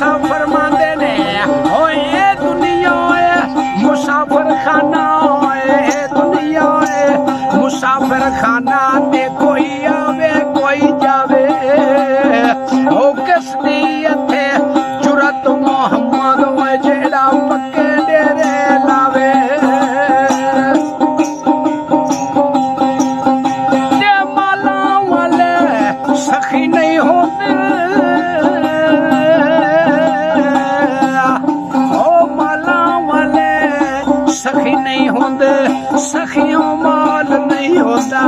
मुसाफिर मांदे ने होए दुनिया मुसाफिर खाना होए दुनिया मुसाफिर खाना ते कोई आवे कोई जावे ओ किस दी इत्थे जुरत मोहम्मद होए जेड़ा मक्के डेरे लावे ते माला वाले सखी नहीं होते सखी नहीं होंदे सखियों माल नहीं होता